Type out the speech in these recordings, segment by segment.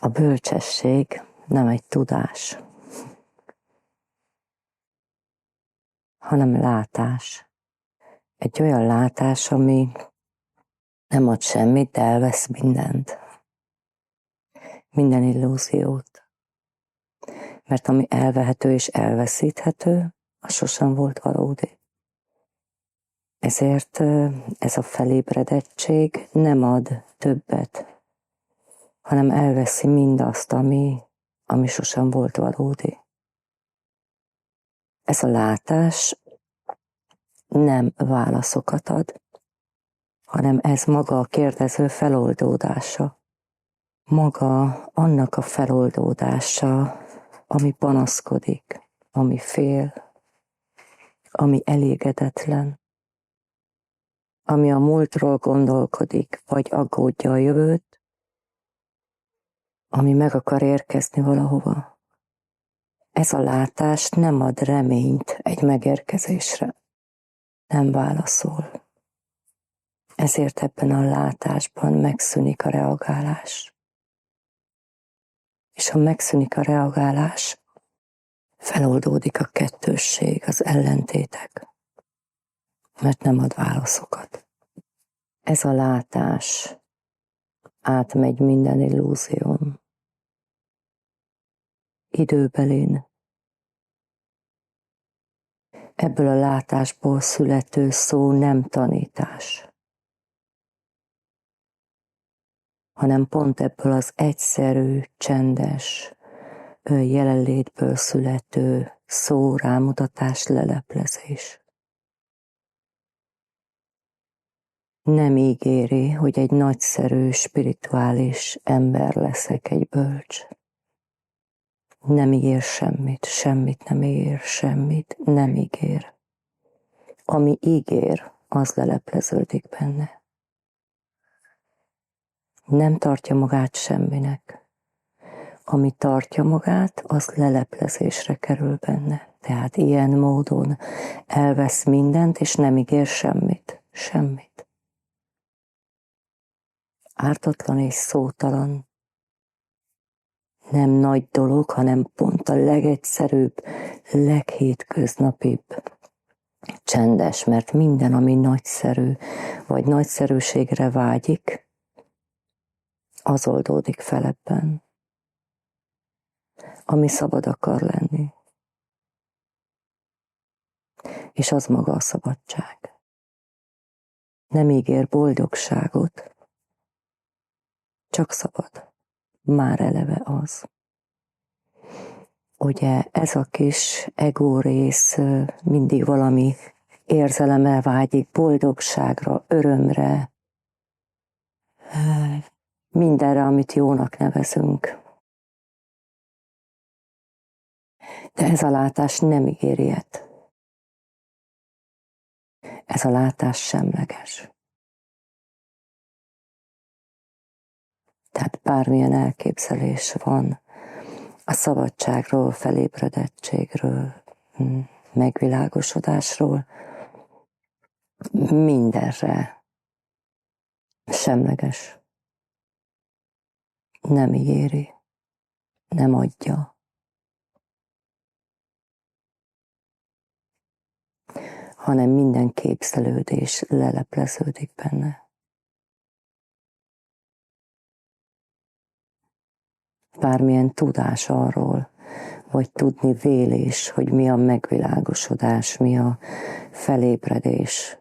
A bölcsesség nem egy tudás, hanem látás. Egy olyan látás, ami nem ad semmit, de elvesz mindent. Minden illúziót. Mert ami elvehető és elveszíthető, az sosem volt valódi. Ezért ez a felébredettség nem ad többet, hanem elveszi mindazt, ami sosem volt valódi. Ez a látás nem válaszokat ad, hanem ez maga a kérdező feloldódása. Maga annak a feloldódása, ami panaszkodik, ami fél, ami elégedetlen, ami a múltról gondolkodik, vagy aggódja a jövőt, ami meg akar érkezni valahova. Ez a látás nem ad reményt egy megérkezésre, nem válaszol. Ezért ebben a látásban megszűnik a reagálás. És ha megszűnik a reagálás, feloldódik a kettősség, az ellentétek, mert nem ad válaszokat. Ez a látás átmegy minden illúzión, időbelin. Ebből a látásból születő szó nem tanítás, hanem pont ebből az egyszerű, csendes jelenlétből születő szó, rámutatás, leleplezés. Nem ígéri, hogy egy nagyszerű, spirituális ember leszek, egy bölcs. Nem ígér semmit, semmit nem ígér, semmit nem ígér. Ami ígér, az lelepleződik benne. Nem tartja magát semminek. Ami tartja magát, az leleplezésre kerül benne. Tehát ilyen módon elvesz mindent, és nem ígér semmit. Semmit. Ártatlan és szótalan. Nem nagy dolog, hanem pont a legegyszerűbb, leghétköznapibb. Csendes, mert minden, ami nagyszerű, vagy nagyszerűségre vágyik, az oldódik fel ebben. Ami szabad akar lenni. És az maga a szabadság. Nem ígér boldogságot, csak szabad. Már eleve az. Ugye ez a kis ego rész mindig valami érzelemmel vágyik, boldogságra, örömre, mindenre, amit jónak nevezünk. De ez a látás nem ígér ilyet. Ez a látás semleges. Tehát bármilyen elképzelés van a szabadságról, felébredettségről, megvilágosodásról, mindenre semleges. Nem ígéri, nem adja. Hanem minden képzelődés lelepleződik benne. Bármilyen tudás arról, vagy tudni vélés, hogy mi a megvilágosodás, mi a felébredés.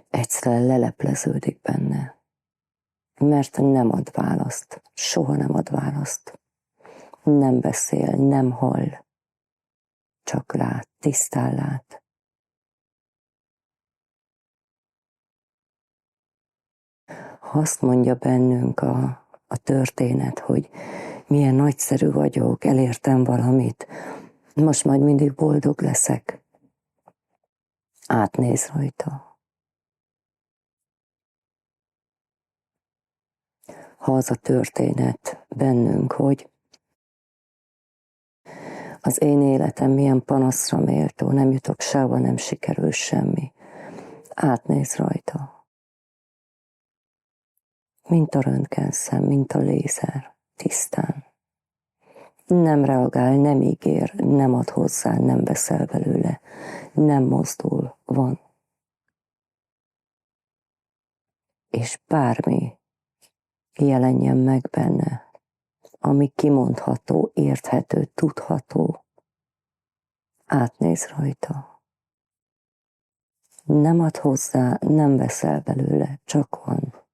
Egyszerűen lelepleződik benne, mert nem ad választ, soha nem ad választ. Nem beszél, nem hall, csak lát, tisztán lát. Ha azt mondja bennünk a történet, hogy milyen nagyszerű vagyok, elértem valamit, most majd mindig boldog leszek, átnéz rajta. Ha az a történet bennünk, hogy az én életem milyen panaszra méltó, nem jutok sehova, nem sikerül semmi, átnéz rajta. mint a röntgenszem, mint a lézer, tisztán. Nem reagál, nem ígér, nem ad hozzá, nem veszel belőle, nem mozdul, van. És bármi jelenjen meg benne, ami kimondható, érthető, tudható, átnéz rajta. Nem ad hozzá, nem veszel belőle, csak van.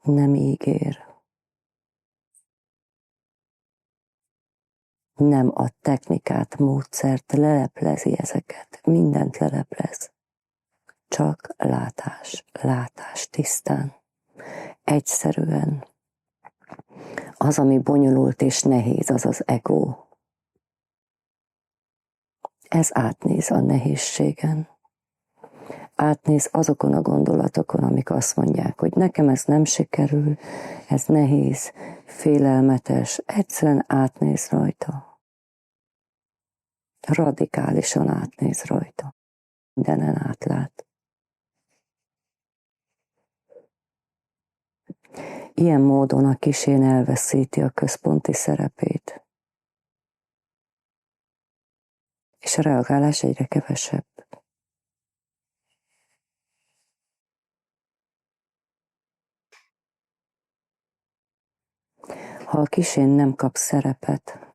Nem ígér. Nem ad technikát, módszert, leleplezi ezeket. Mindent leleplez. Csak látás tisztán. Egyszerűen. Az, ami bonyolult és nehéz, az az ego. Ez átnéz a nehézségen. Átnéz azokon a gondolatokon, amik azt mondják, hogy nekem ez nem sikerül, ez nehéz, félelmetes, egyszerűen átnéz rajta. Radikálisan átnéz rajta. Mindenen átlát. Ilyen módon a kisén elveszíti a központi szerepét. És a reagálás egyre kevesebb. Ha a kisén nem kap szerepet,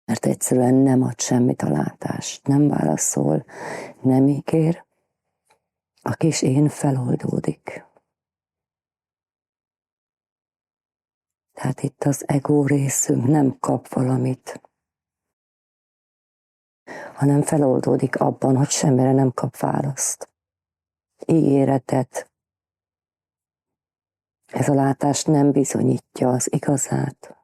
mert egyszerűen nem ad semmit a látást, nem válaszol, nem ígér, a kis én feloldódik. Tehát itt az ego részünk nem kap valamit, hanem feloldódik abban, hogy semmire nem kap választ. Ígéretet. Ez a látás nem bizonyítja az igazát.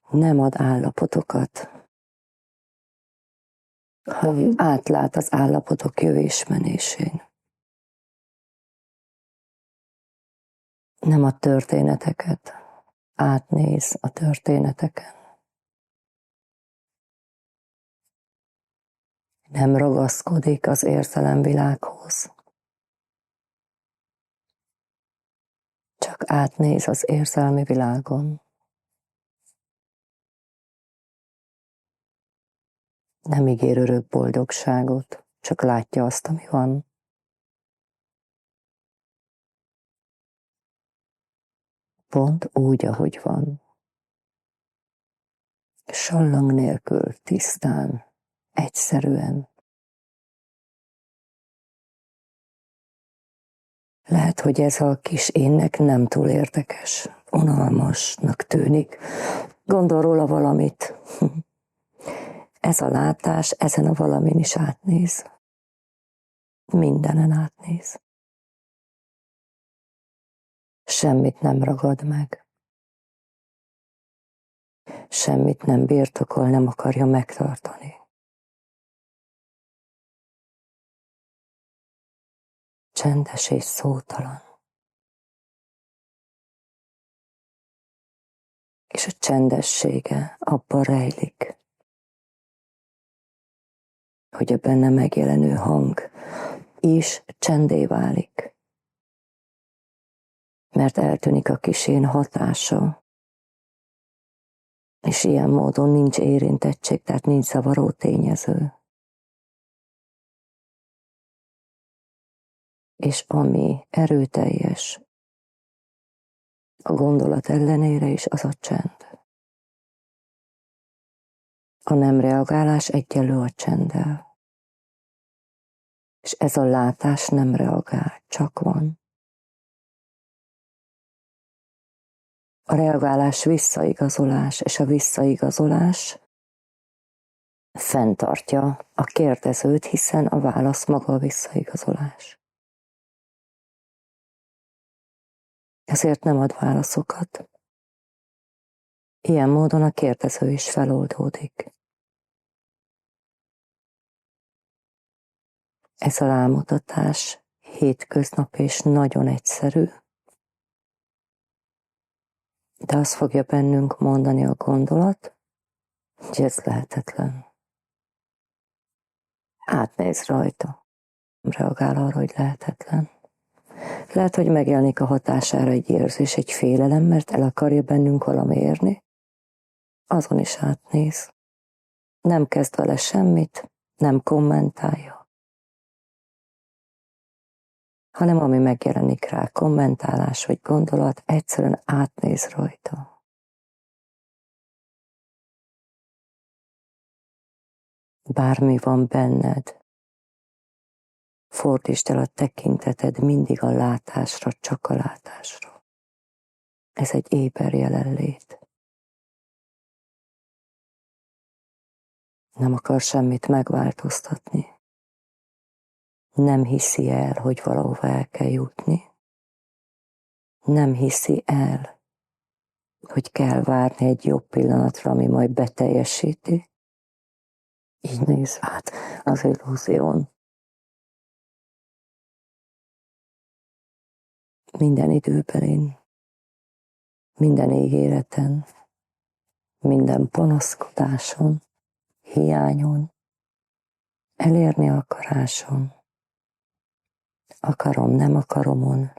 Nem ad állapotokat, hanem átlát az állapotok jövésmenésén. Nem a történeteket, átnéz a történeteken. Nem ragaszkodik az érzelemvilághoz. Csak átnéz az érzelmi világon. Nem ígér örök boldogságot, csak látja azt, ami van. Pont úgy, ahogy van. Sallang nélkül, tisztán, egyszerűen. Lehet, hogy ez a kis énnek nem túl érdekes, unalmasnak tűnik. Gondol róla valamit. Ez a látás ezen a valamin is átnéz. Mindenen átnéz. Semmit nem ragad meg. Semmit nem birtokol, nem akarja megtartani. Csendes és szótalan. És a csendessége abban rejlik, hogy a benne megjelenő hang is csendé válik. Mert eltűnik a kisén hatása, és ilyen módon nincs érintettség, tehát nincs zavaró tényező. És ami erőteljes, a gondolat ellenére is, az a csend. A nem reagálás egyenlő a csenddel. És ez a látás nem reagál, csak van. A reagálás visszaigazolás, és a visszaigazolás fenntartja a kérdezőt, hiszen a válasz maga a visszaigazolás. Ezért nem ad válaszokat. Ilyen módon a kérdező is feloldódik. Ez a rámutatás hétköznapi és nagyon egyszerű, de azt fogja bennünk mondani a gondolat, hogy ez lehetetlen. Átnéz rajta, reagál arra, hogy lehetetlen. Lehet, hogy megjelenik a hatására egy érzés, egy félelem, mert el akarja bennünk valami érni. Azon is átnéz. Nem kezd vele semmit, nem kommentálja, hanem ami megjelenik rá, kommentálás vagy gondolat, egyszerűen átnéz rajta. Bármi van benned, fordítsd el a tekinteted mindig a látásra, csak a látásra. Ez egy éber jelenlét. Nem akar semmit megváltoztatni. Nem hiszi el, hogy valahova el kell jutni. Nem hiszi el, hogy kell várni egy jobb pillanatra, ami majd beteljesíti. Így néz át az illúzión. Minden időbelin, minden ígéreten, minden panaszkodáson, hiányon, elérni akaráson, akarom, nem akaromon.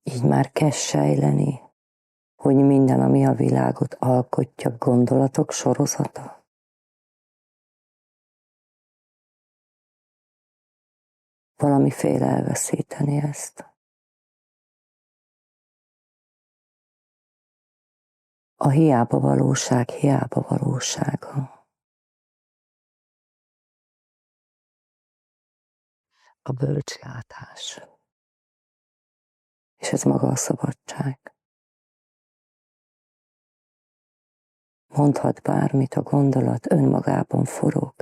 Így már kezd sejleni, hogy minden, ami a világot alkotja, gondolatok sorozata. Valamiféle elveszíteni ezt. A hiába valóság hiába valósága. A bölcslátás. És ez maga a szabadság. Mondhat bármit, a gondolat önmagában forog.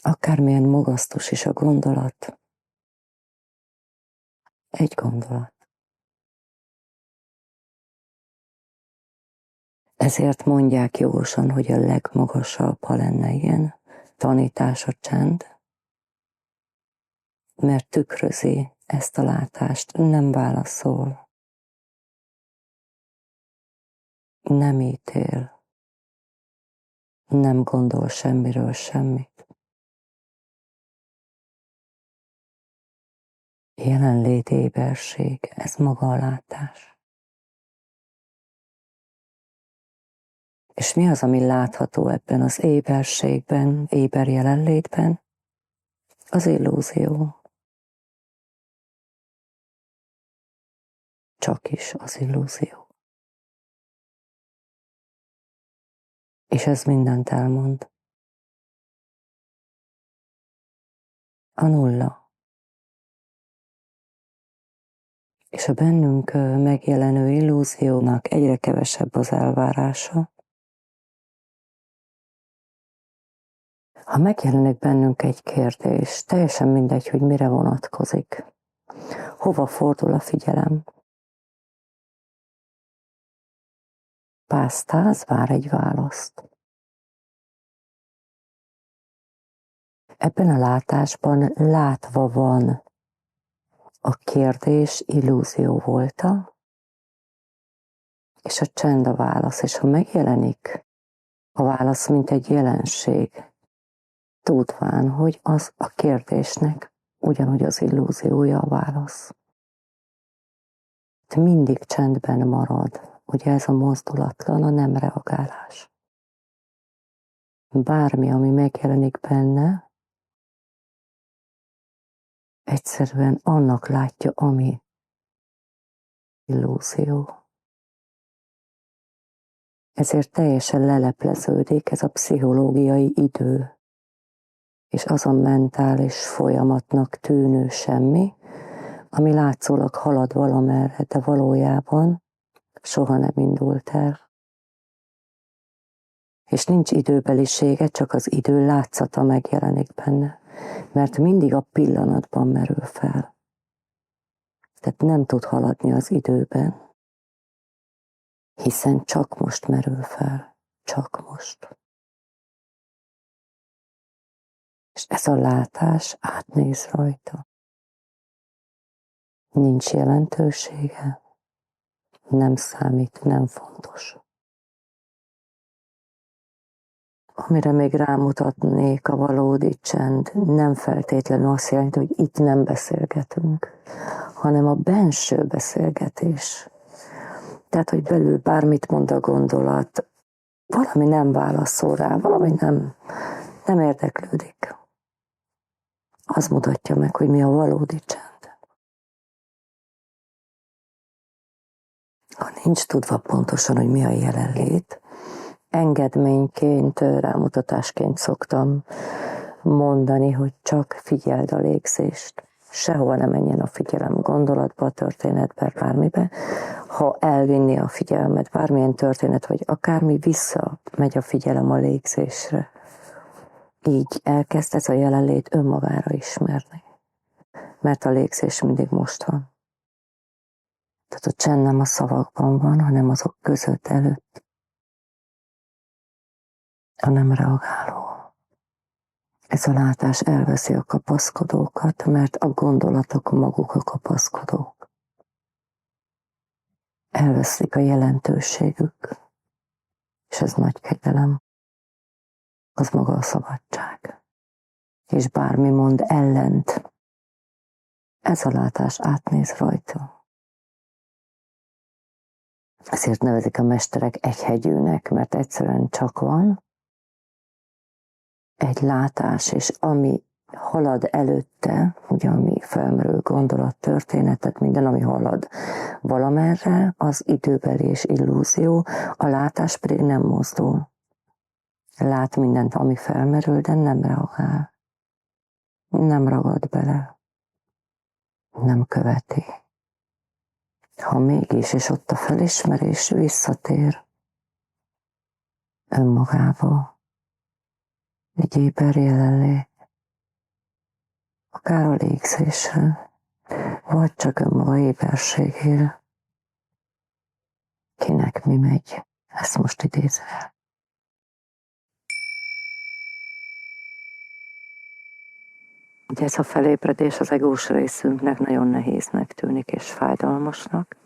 Akármilyen magasztos is a gondolat, egy gondolat. Ezért mondják jogosan, hogy a legmagasabb, ha lenne ilyen tanítás a csend, mert tükrözi ezt a látást, nem válaszol, nem ítél, nem gondol semmiről semmit. Jelenlét éberség, ez maga a látás. És mi az, ami látható ebben az éberségben, éber jelenlétben? Az illúzió. Csak is az illúzió. És ez mindent elmond. A nulla. És a bennünk megjelenő illúziónak egyre kevesebb az elvárása. Ha megjelenik bennünk egy kérdés, teljesen mindegy, hogy mire vonatkozik. Hova fordul a figyelem? Pásztáz, vár egy választ. Ebben a látásban látva van a kérdés illúzió volta, és a csend a válasz, és ha megjelenik a válasz, mint egy jelenség, tudván, hogy az a kérdésnek ugyanúgy az illúziója a válasz. Mindig csendben marad, ugye ez a mozdulatlan, a nem reagálás. Bármi, ami megjelenik benne, egyszerűen annak látja, ami illúzió. Ezért teljesen lelepleződik ez a pszichológiai idő, és az a mentális folyamatnak tűnő semmi, ami látszólag halad valamerre, de valójában soha nem indult el. És nincs időbelisége, csak az idő látszata megjelenik benne, mert mindig a pillanatban merül fel. Tehát nem tud haladni az időben, hiszen csak most merül fel, csak most. És ez a látás átnéz rajta. nincs jelentősége, nem számít, nem fontos. Amire még rámutatnék, a valódi csend nem feltétlenül azt jelenti, hogy itt nem beszélgetünk, hanem a benső beszélgetés. Tehát, hogy belül bármit mond a gondolat, valami nem válaszol rá, valami nem érdeklődik. Az mutatja meg, hogy mi a valódi csend. Ha nincs tudva pontosan, hogy mi a jelenlét, engedményként, rámutatásként szoktam mondani, hogy csak figyeld a légzést. Sehova nem menjen a figyelem, gondolatba, történetbe, bármibe. Ha elvinni a figyelmet, bármilyen történet, vagy akármi, visszamegy a figyelem a légzésre. Így elkezd ez a jelenlét önmagára ismerni. Mert a légzés mindig most van. Tehát a csend nem a szavakban van, hanem azok között, előtt. A nem reagáló. Ez a látás elveszi a kapaszkodókat, mert a gondolatok maguk a kapaszkodók. Elveszik a jelentőségük, és ez nagy kegyelem. Az maga a szabadság. És bármi mond ellent, ez a látás átnéz rajta. Ezért nevezik a mesterek egyhegyűnek, mert egyszerűen csak van egy látás, és ami halad előtte, ugye ami felmerül gondolat, történetet, minden, ami halad valamerre, az időbeli és illúzió, a látás pedig nem mozdul. Lát mindent, ami felmerül, de nem reagál. Nem ragad bele. Nem követi. Ha mégis, és ott a felismerés visszatér önmagába, egy éber jelenlét, akár a légzésre, vagy csak önmaga éberségére. Kinek mi megy, ezt most idézel. Ugye ez a felébredés az egós részünknek nagyon nehéznek tűnik és fájdalmasnak,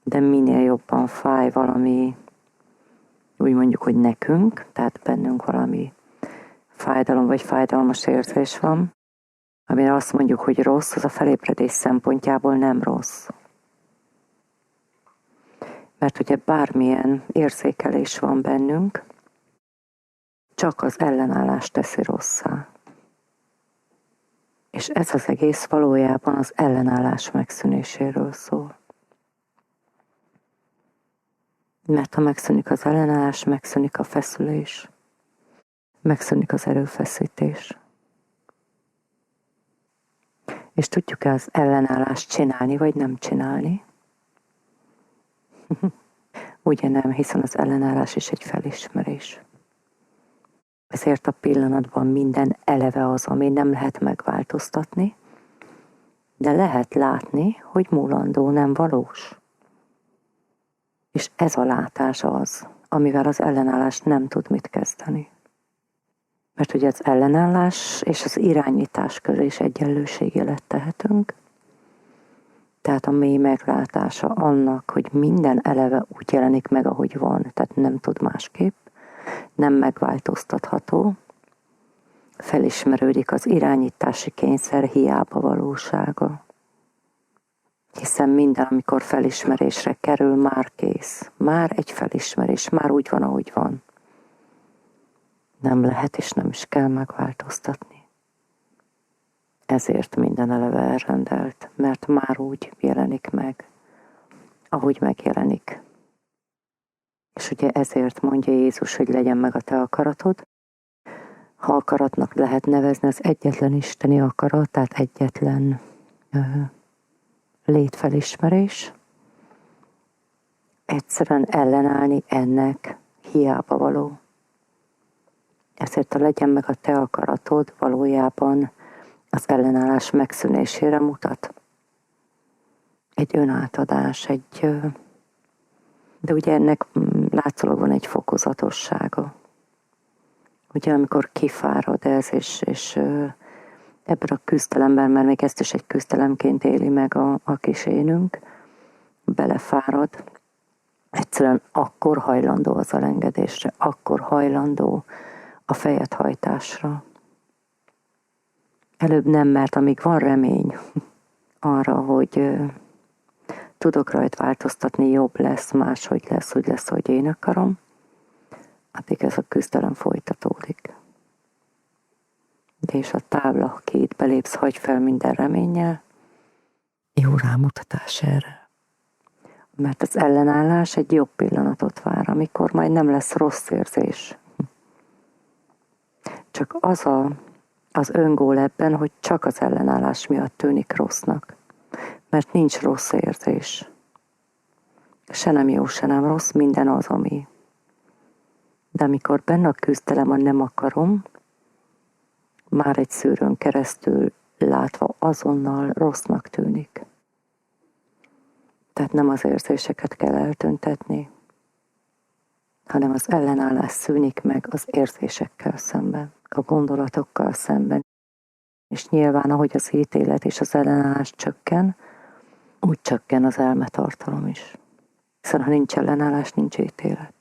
de minél jobban fáj valami, úgy mondjuk, hogy nekünk, tehát bennünk valami fájdalom vagy fájdalmas érzés van, amire azt mondjuk, hogy rossz, az a felébredés szempontjából nem rossz. Mert ugye bármilyen érzékelés van bennünk, csak az ellenállás teszi rosszá. És ez az egész valójában az ellenállás megszűnéséről szól. Mert ha megszűnik az ellenállás, megszűnik a feszülés, megszűnik az erőfeszítés. És tudjuk-e az ellenállást csinálni, vagy nem csinálni? Ugye nem, hiszen az ellenállás is egy felismerés. Ezért a pillanatban minden eleve az, ami nem lehet megváltoztatni, de lehet látni, hogy múlandó, nem valós. És ez a látás az, amivel az ellenállás nem tud mit kezdeni. Mert ugye az ellenállás és az irányítás közé is egyenlőségjelet tehetünk. Tehát a mély meglátása annak, hogy minden eleve úgy jelenik meg, ahogy van, tehát nem tud másképp, nem megváltoztatható, felismerődik az irányítási kényszer hiába valósága. Hiszen minden, amikor felismerésre kerül, már kész. Már egy felismerés, már úgy van, ahogy van. Nem lehet és nem is kell megváltoztatni. Ezért minden eleve elrendelt, mert már úgy jelenik meg, ahogy megjelenik. És ugye ezért mondja Jézus, hogy legyen meg a te akaratod. Ha akaratnak lehet nevezni, az egyetlen isteni akarat, tehát egyetlen létfelismerés. Egyszerűen ellenállni ennek hiába való. Ezért a legyen meg a te akaratod valójában az ellenállás megszűnésére mutat. Egy önátadás, de ugye ennek látszólag van egy fokozatossága. Ugye amikor kifárad ez, és ebben a küzdelemben, mert még ezt is egy küzdelemként éli meg a kis énünk, belefárad, egyszerűen akkor hajlandó az elengedésre, akkor hajlandó a fejet hajtásra. Előbb nem, mert amíg van remény arra, hogy tudok rajt változtatni, jobb lesz, máshogy lesz, úgy lesz, hogy én akarom, addig ez a küzdelem folytatódik. És a tábla, két belépsz, hagy fel minden reménnyel, jó rámutatás erre. Mert az ellenállás egy jobb pillanatot vár, amikor majd nem lesz rossz érzés. Csak az öngól ebben, hogy csak az ellenállás miatt tűnik rossznak. Mert nincs rossz érzés. Se nem jó, se nem rossz, minden az, ami. De amikor benne a küzdelem a nem akarom, már egy szűrőn keresztül látva azonnal rossznak tűnik. Tehát nem az érzéseket kell eltüntetni, hanem az ellenállás szűnik meg az érzésekkel szemben, a gondolatokkal szemben. És nyilván, ahogy az ítélet és az ellenállás csökken, úgy csökken az elmetartalom is. Hiszen ha nincs ellenállás, nincs ítélet.